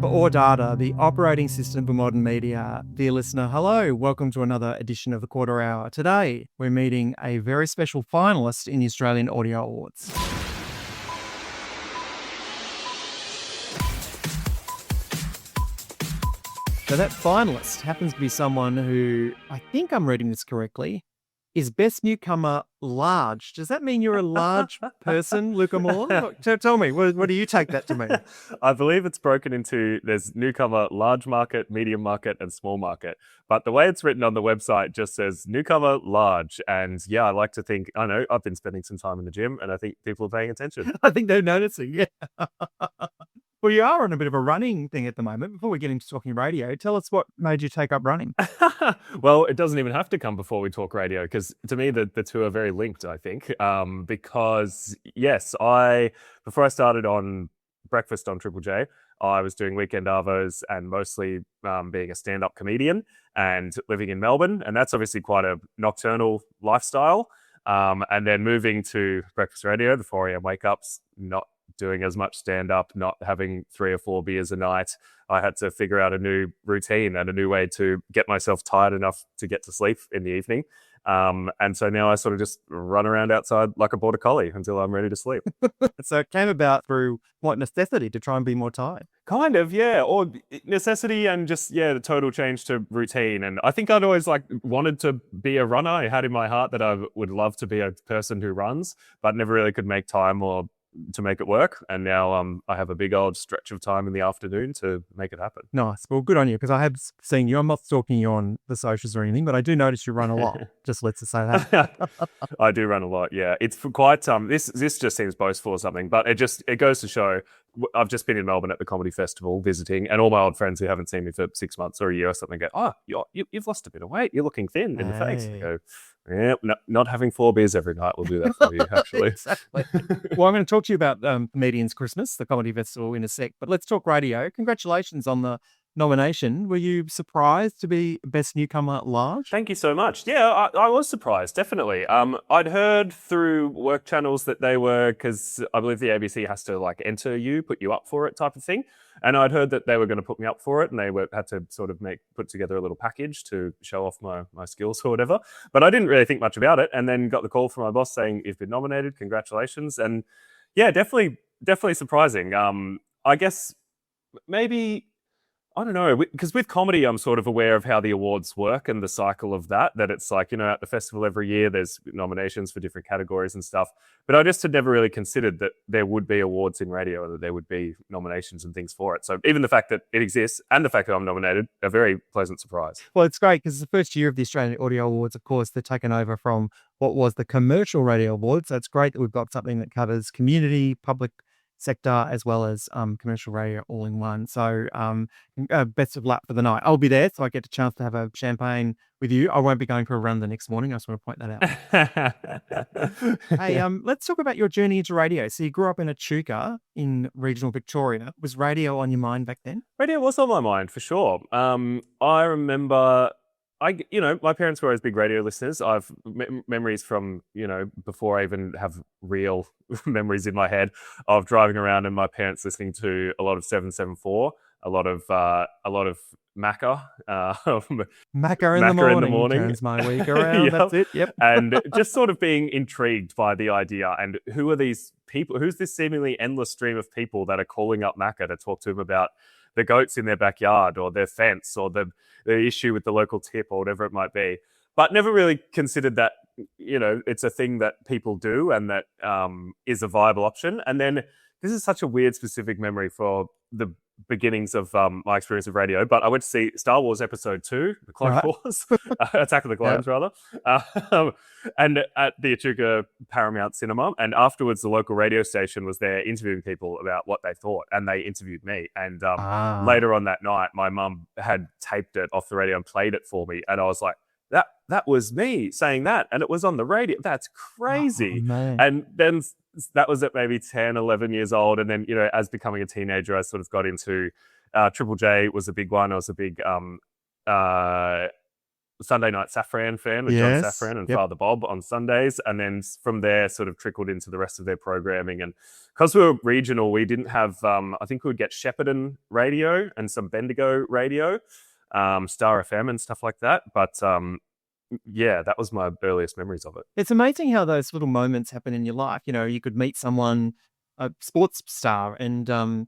or data, the operating system for modern media. Dear listener, hello. Welcome to another edition of the Quarter Hour. Today, we're meeting a very special finalist in the Australian Audio Awards. So that finalist happens to be someone who, I think I'm reading this correctly, is Best Newcomer Large. Does that mean you're a large person, Luka Muller? Tell me, what do you take that to mean? I believe it's broken into, there's Newcomer Large Market, Medium Market, and Small Market. But the way it's written on the website just says Newcomer Large. And yeah, I like to think, I know, I've been spending some time in the gym and I think people are paying attention. I think they're noticing, yeah. Well, you are on a bit of a running thing at the moment. Before we get into talking radio, tell us what made you take up running. Well, it doesn't even have to come before we talk radio, because to me, the two are very linked, I think. Because, yes, before I started on Breakfast on Triple J, I was doing weekend arvos and mostly being a stand-up comedian and living in Melbourne. And that's obviously quite a nocturnal lifestyle. And then moving to breakfast radio, the 4 a.m. wake-ups, not doing as much stand-up, not having 3 or 4 beers a night. I had to figure out a new routine and a new way to get myself tired enough to get to sleep in the evening. And so now I sort of just run around outside like a border collie until I'm ready to sleep. So it came about through what, necessity to try and be more tired? Kind of, yeah. Or necessity and just, yeah, the total change to routine. And I think I'd always wanted to be a runner. I had in my heart that I would love to be a person who runs, but never really could make time or to make it work. And now I have a big old stretch of time in the afternoon to make it happen. Nice. Well, good on you, because I have seen you. I'm not stalking you on the socials or anything, but I do notice you run a lot. Just let's say that. I do run a lot, yeah. It's for quite this just seems boastful or something, but it goes to show. I've just been in Melbourne at the comedy festival visiting, and all my old friends who haven't seen me for 6 months or a year or something go, "Oh, you've lost a bit of weight. You're looking thin in the face." I go, "Yeah, not having 4 beers every night will do that for you, actually." Exactly. Well, I'm going to talk to you about Comedians Christmas, the comedy festival, in a sec, but let's talk radio. Congratulations on the nomination. Were you surprised to be Best Newcomer Large? Thank you so much. Yeah, I was surprised, definitely. I'd heard through work channels that they were, because I believe the ABC has to enter you, put you up for it type of thing. And I'd heard that they were going to put me up for it, and they had to sort of put together a little package to show off my skills or whatever. But I didn't really think much about it, and then got the call from my boss saying, "You've been nominated, congratulations." And yeah, definitely surprising. I guess maybe, I don't know, because with comedy, I'm sort of aware of how the awards work and the cycle of that it's at the festival every year, there's nominations for different categories and stuff. But I just had never really considered that there would be awards in radio, or that there would be nominations and things for it. So even the fact that it exists and the fact that I'm nominated, a very pleasant surprise. Well, it's great because it's the first year of the Australian Audio Awards. Of course, they're taken over from what was the Commercial Radio Awards. So it's great that we've got something that covers community, public sector, as well as commercial radio all in one. So best of luck for the night. I'll be there, so I get a chance to have a champagne with you. I won't be going for a run the next morning. I just want to point that out. Hey, let's talk about your journey into radio. So you grew up in Echuca in regional Victoria. Was radio on your mind back then? Radio was on my mind, for sure. I remember, my parents were always big radio listeners. I've memories from, before I even have real memories in my head of driving around and my parents listening to a lot of 774, a lot of Macca. Macca in the morning. Turns my week around. Yep. That's it. Yep. And just sort of being intrigued by the idea, and who are these people? Who's this seemingly endless stream of people that are calling up Macca to talk to him about the goats in their backyard, or their fence, or the issue with the local tip, or whatever it might be. But never really considered that, it's a thing that people do and that is a viable option. And then this is such a weird specific memory for the beginnings of my experience of radio, but I went to see Star Wars Episode 2, The Clone Wars, Attack of the Clones, rather, and at the Echuca Paramount Cinema. And afterwards, the local radio station was there interviewing people about what they thought, and they interviewed me. And later on that night, my mum had taped it off the radio and played it for me, and I was like, that was me saying that, and it was on the radio. That's crazy. And then that was at maybe 10, 11 years old. And then, as becoming a teenager, I sort of got into Triple J was a big one. I was a big Sunday Night Saffron fan with John Yes. Safran and Yep. Father Bob on Sundays. And then from there, sort of trickled into the rest of their programming. And because we were regional, we didn't have, I think we would get Shepparton radio and some Bendigo radio, Star FM and stuff like that. But yeah, that was my earliest memories of it. It's amazing how those little moments happen in your life. You know, you could meet someone, a sports star, and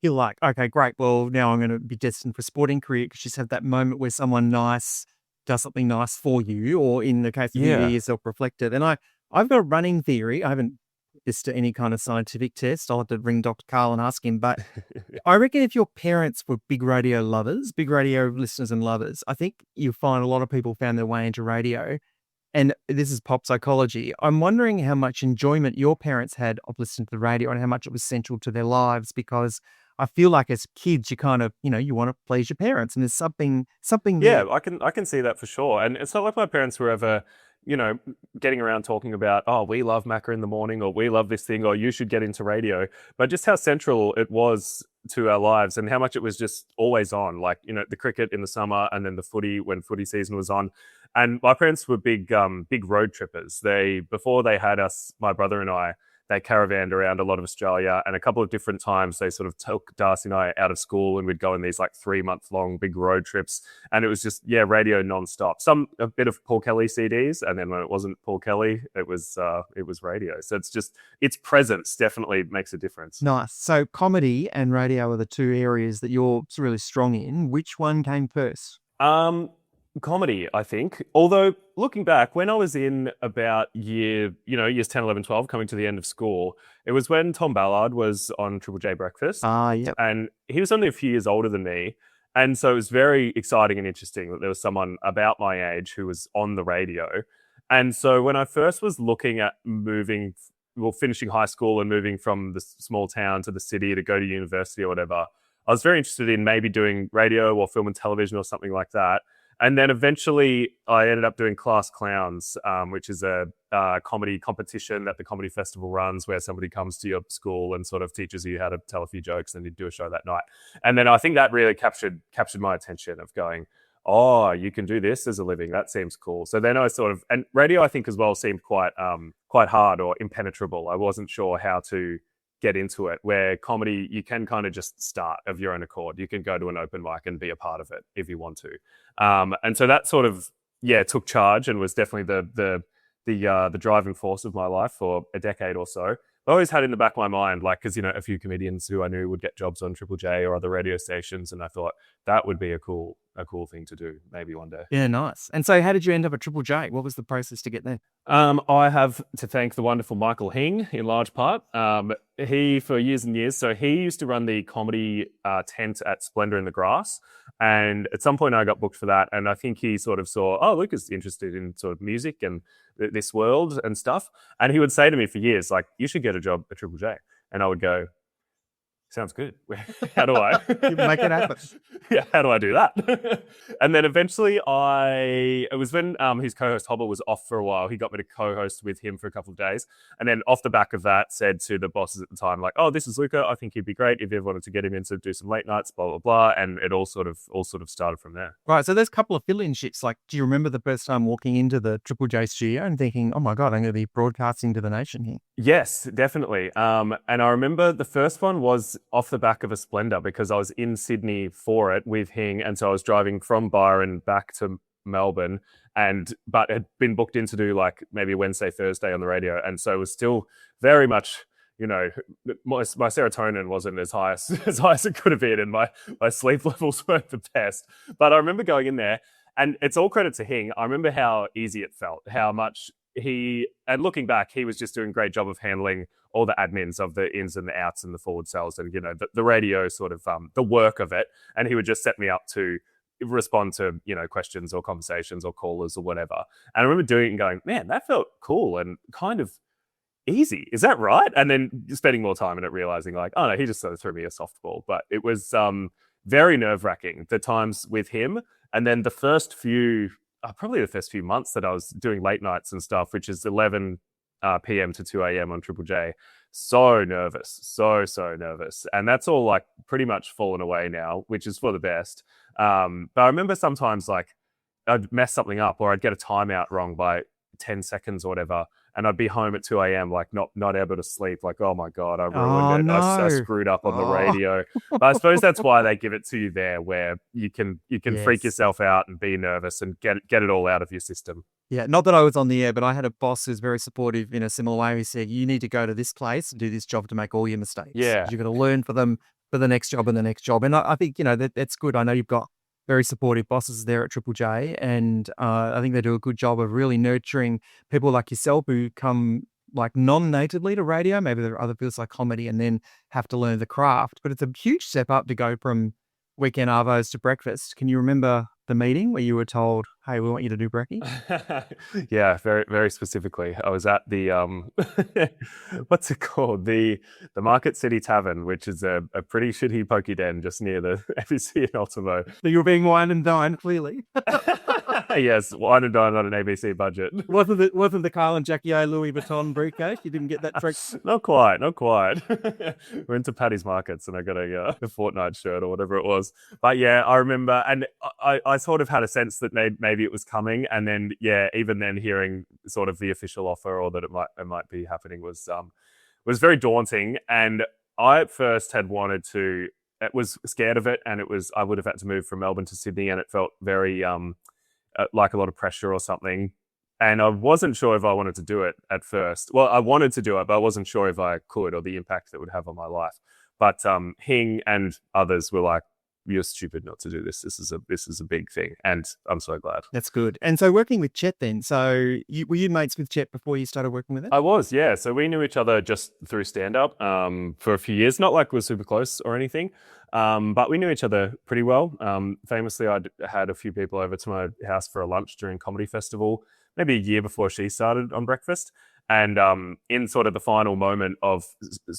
you're like, okay, great. Well, now I'm going to be destined for a sporting career because you just have that moment where someone nice does something nice for you, or in the case of Yeah. you, self-reflected. And I've got a running theory. I haven't put this to any kind of scientific test. I'll have to ring Dr. Carl and ask him. But I reckon if your parents were big radio lovers, big radio listeners and lovers, I think you'll find a lot of people found their way into radio. And this is pop psychology. I'm wondering how much enjoyment your parents had of listening to the radio and how much it was central to their lives, because I feel like as kids, you kind of, you want to please your parents, and there's something Yeah, there. I can see that for sure. And it's not like my parents were ever, getting around talking about, oh, we love Macca in the morning, or we love this thing, or you should get into radio. But just how central it was to our lives and how much it was just always on. Like, the cricket in the summer and then the footy when footy season was on. And my parents were big road trippers. Before they had us, my brother and I, they caravanned around a lot of Australia, and a couple of different times they sort of took Darcy and I out of school, and we'd go on these like 3-month long big road trips. And it was just, radio nonstop. A bit of Paul Kelly CDs. And then when it wasn't Paul Kelly, it was radio. So its presence definitely makes a difference. Nice. So comedy and radio are the two areas that you're really strong in. Which one came first? Comedy, I think. Although looking back, when I was in about years 10, 11, 12, coming to the end of school, it was when Tom Ballard was on Triple J Breakfast. Yep. And he was only a few years older than me. And so it was very exciting and interesting that there was someone about my age who was on the radio. And so when I first was looking at finishing high school and moving from the small town to the city to go to university or whatever, I was very interested in maybe doing radio or film and television or something like that. And then eventually I ended up doing Class Clowns, which is a comedy competition that the Comedy Festival runs, where somebody comes to your school and sort of teaches you how to tell a few jokes, and you do a show that night. And then I think that really captured my attention of going, oh, you can do this as a living. That seems cool. So then I and radio, I think as well, seemed quite hard or impenetrable. I wasn't sure how to get into it, where comedy, you can kind of just start of your own accord. You can go to an open mic and be a part of it if you want to. And so that sort of, took charge and was definitely the driving force of my life for a decade or so. I always had in the back of my mind, like, because, a few comedians who I knew would get jobs on Triple J or other radio stations. And I thought that would be a cool thing to do maybe one day. Yeah, nice. And so how did you end up at Triple J? What was the process to get there? I have to thank the wonderful Michael Hing in large part. He, for years and years, so he used to run the comedy tent at Splendor in the Grass. And at some point I got booked for that. And I think he sort of saw, oh, Luca's interested in sort of music and this world and stuff. And he would say to me for years, like, you should get a job at Triple J. And I would go, sounds good. How do I make it happen? Yeah, how do I do that? And then eventually it was when his co-host Hobble was off for a while. He got me to co-host with him for a couple of days. And then off the back of that, said to the bosses at the time, like, oh, this is Luca. I think he'd be great if you ever wanted to get him in to do some late nights, blah, blah, blah. And it all sort of started from there. Right. So there's a couple of fill-in shifts. Like, do you remember the first time walking into the Triple J studio and thinking, oh my God, I'm going to be broadcasting to the nation here? Yes, definitely. And I remember the first one was off the back of a Splendor, because I was in Sydney for it with Hing. And so I was driving from Byron back to Melbourne, but had been booked in to do like maybe Wednesday, Thursday on the radio. And so it was still very much, my serotonin wasn't as high as it could have been, and my sleep levels weren't the best. But I remember going in there, and it's all credit to Hing. I remember how easy it felt, how much and looking back, he was just doing a great job of handling all the admins of the ins and the outs and the forward sales and, the radio sort of, the work of it. And he would just set me up to respond to, questions or conversations or callers or whatever. And I remember doing it and going, man, that felt cool and kind of easy. Is that right? And then spending more time in it, realizing like, oh no, he just sort of threw me a softball. But it was very nerve-wracking, the times with him. And then probably the first few months that I was doing late nights and stuff, which is 11 p.m. to 2 a.m. on Triple J. So nervous, so nervous. And that's all like pretty much fallen away now, which is for the best. But I remember sometimes like I'd mess something up, or I'd get a timeout wrong by 10 seconds or whatever, and I'd be home at 2 a.m. like not able to sleep, like, oh my god, I ruined Oh it. I no. screwed up on the Oh radio. But I suppose that's why they give it to you there, where you can freak yes. yourself out and be nervous and get it all out of your system. Yeah, not that I was on the air, but I had a boss who's very supportive in a similar way. He said, "You need to go to this place and do this job to make all your mistakes Yeah. because you're going to learn for them for the next job and the next job." And I think that's good. I know you've got very supportive bosses there at Triple J, and I think they do a good job of really nurturing people like yourself who come like non-natively to radio. Maybe there are other fields like comedy, and then have to learn the craft. But it's a huge step up to go from weekend arvos to breakfast. Can you remember the meeting where you were told, "Hey, we want you to do brekkie"? Yeah, very very specifically. I was at the what's it called? The Market City Tavern, which is a pretty shitty pokey den just near the ABC in Ultimo. So you were being wine and dined, clearly. Yes, wine and dine on an ABC budget. Wasn't the Carl and Jackie O Louis Vuitton briefcase? You didn't get that trick. Not quite, not quite. We're into Paddy's Markets, and I got a Fortnite shirt or whatever it was. But yeah, I remember, and I sort of had a sense that maybe it was coming, and then yeah, even then hearing sort of the official offer or that it might be happening was very daunting. And I at first had wanted to, it was scared of it, and I would have had to move from Melbourne to Sydney, and it felt very like a lot of pressure or something. And I wasn't sure if I wanted to do it at first. Well, I wanted to do it, but I wasn't sure if I could or the impact that would have on my life. But Hing and others were like, "You're stupid not to do this. This is a big thing," and I'm so glad. That's good. And so working with Chet then, so were you mates with Chet before you started working with him? I was, yeah. So we knew each other just through stand-up for a few years. Not like we're super close or anything, but we knew each other pretty well. Famously, I'd had a few people over to my house for a lunch during Comedy Festival, maybe a year before she started on Breakfast. And in sort of the final moment of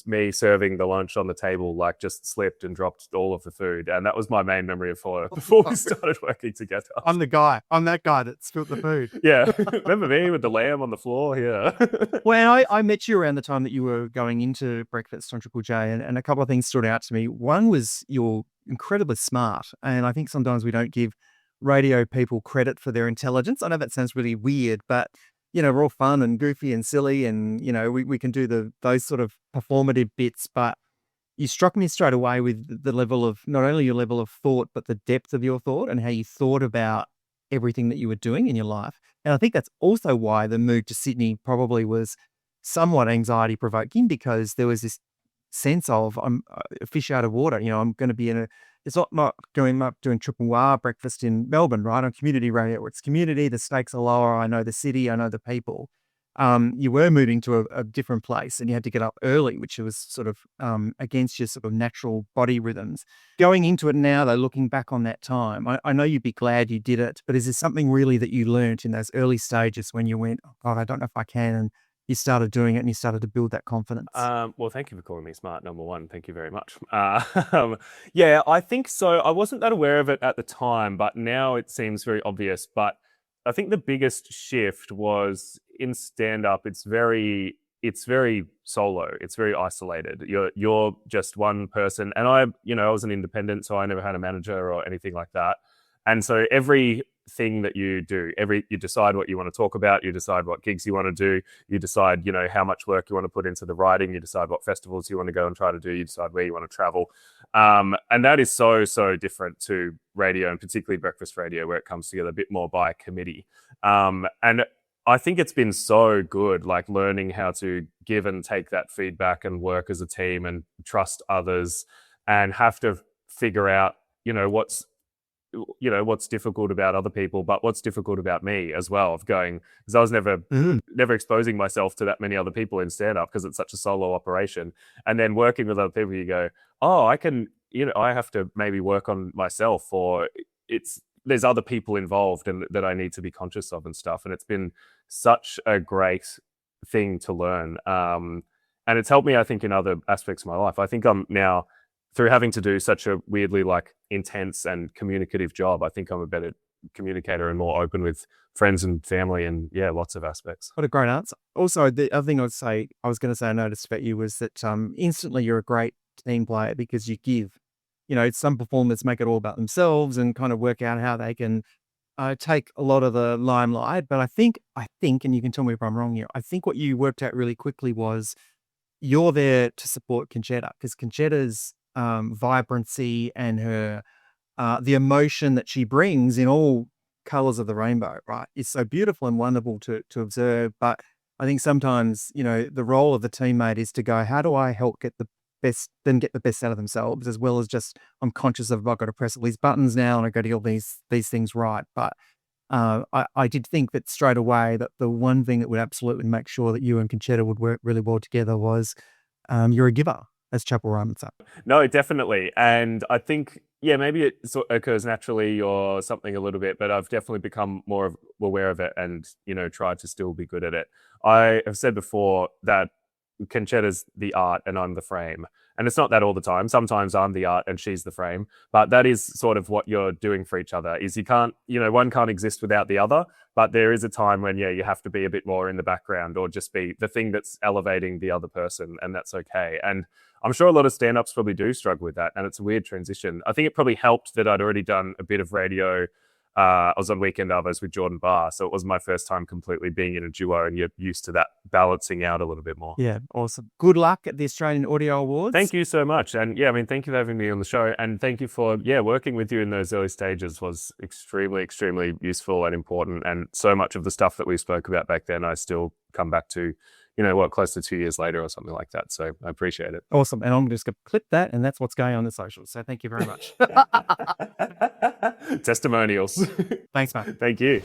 me serving the lunch on the table, like just slipped and dropped all of the food. And that was my main memory of her before we started working together. I'm that guy that spilled the food. Yeah. Remember me with the lamb on the floor? Yeah. Well, I met you around the time that you were going into Breakfast on Triple J, and a couple of things stood out to me. One was you're incredibly smart, and I think sometimes we don't give radio people credit for their intelligence. I know that sounds really weird, but we're all fun and goofy and silly, and we can do those sort of performative bits. But you struck me straight away with the level of not only your level of thought, but the depth of your thought and how you thought about everything that you were doing in your life. And I think that's also why the move to Sydney probably was somewhat anxiety provoking, because there was this sense of I'm a fish out of water. I'm going to be it's not going up doing Triple R breakfast in Melbourne, right? On community radio, it's community, the stakes are lower. I know the city, I know the people. You were moving to a different place and you had to get up early, which was sort of against your sort of natural body rhythms. Going into it now, though, looking back on that time, I know you'd be glad you did it, but is there something really that you learned in those early stages when you went, "Oh God, I don't know if I can," and you started doing it and you started to build that confidence? Well, thank you for calling me smart, number one. Thank you very much. Yeah, I think so. I wasn't that aware of it at the time, but now it seems very obvious. But I think the biggest shift was in stand-up. It's very solo. It's very isolated. You're just one person, and I was an independent, so I never had a manager or anything like that. And so everything that you do, you decide what you want to talk about, you decide what gigs you want to do, you decide, how much work you want to put into the writing, you decide what festivals you want to go and try to do, you decide where you want to travel. And that is so, so different to radio, and particularly breakfast radio, where it comes together a bit more by committee. And I think it's been so good, like learning how to give and take that feedback and work as a team and trust others, and have to figure out, what's difficult about other people, but what's difficult about me as well, of going, because I was never exposing myself to that many other people in stand-up because it's such a solo operation. And then working with other people, you go, oh, I can, I have to maybe work on myself, or there's other people involved and that I need to be conscious of and stuff. And it's been such a great thing to learn. And it's helped me, I think, in other aspects of my life. I think I'm now, through having to do such a weirdly like intense and communicative job, I think I'm a better communicator and more open with friends and family, and lots of aspects. What a great answer. Also, the other thing I was going to say I noticed about you was that instantly you're a great team player, because you give, some performers make it all about themselves and kind of work out how they can take a lot of the limelight, but I think, and you can tell me if I'm wrong here, I think what you worked out really quickly was you're there to support Concetta, because Concetta's vibrancy and her the emotion that she brings in all colors of the rainbow, right, is so beautiful and wonderful to observe. But I think sometimes, the role of the teammate is to go, how do I help get the best out of themselves, as well as just, I'm conscious of, I've got to press all these buttons now and I've got to get all these things right. But I did think that straight away that the one thing that would absolutely make sure that you and Concetta would work really well together was you're a giver, as Chapel Ryan would say. No, definitely. And I think, maybe it occurs naturally or something a little bit, but I've definitely become more aware of it and, try to still be good at it. I have said before that Concetta's the art and I'm the frame. And it's not that all the time. Sometimes I'm the art and she's the frame. But that is sort of what you're doing for each other, is you can't, one can't exist without the other. But there is a time when, you have to be a bit more in the background or just be the thing that's elevating the other person. And that's okay. And I'm sure a lot of stand-ups probably do struggle with that. And it's a weird transition. I think it probably helped that I'd already done a bit of radio. I was on Weekend Others with Jordan Barr. So it was my first time completely being in a duo, and you're used to that balancing out a little bit more. Yeah, awesome. Good luck at the Australian Audio Awards. Thank you so much. And thank you for having me on the show. And thank you for, working with you in those early stages was extremely, extremely useful and important. And so much of the stuff that we spoke about back then, I still come back to, close to 2 years later or something like that. So I appreciate it. Awesome. And I'm just going to clip that, and that's what's going on the socials. So thank you very much. Testimonials. Thanks, man. Thank you.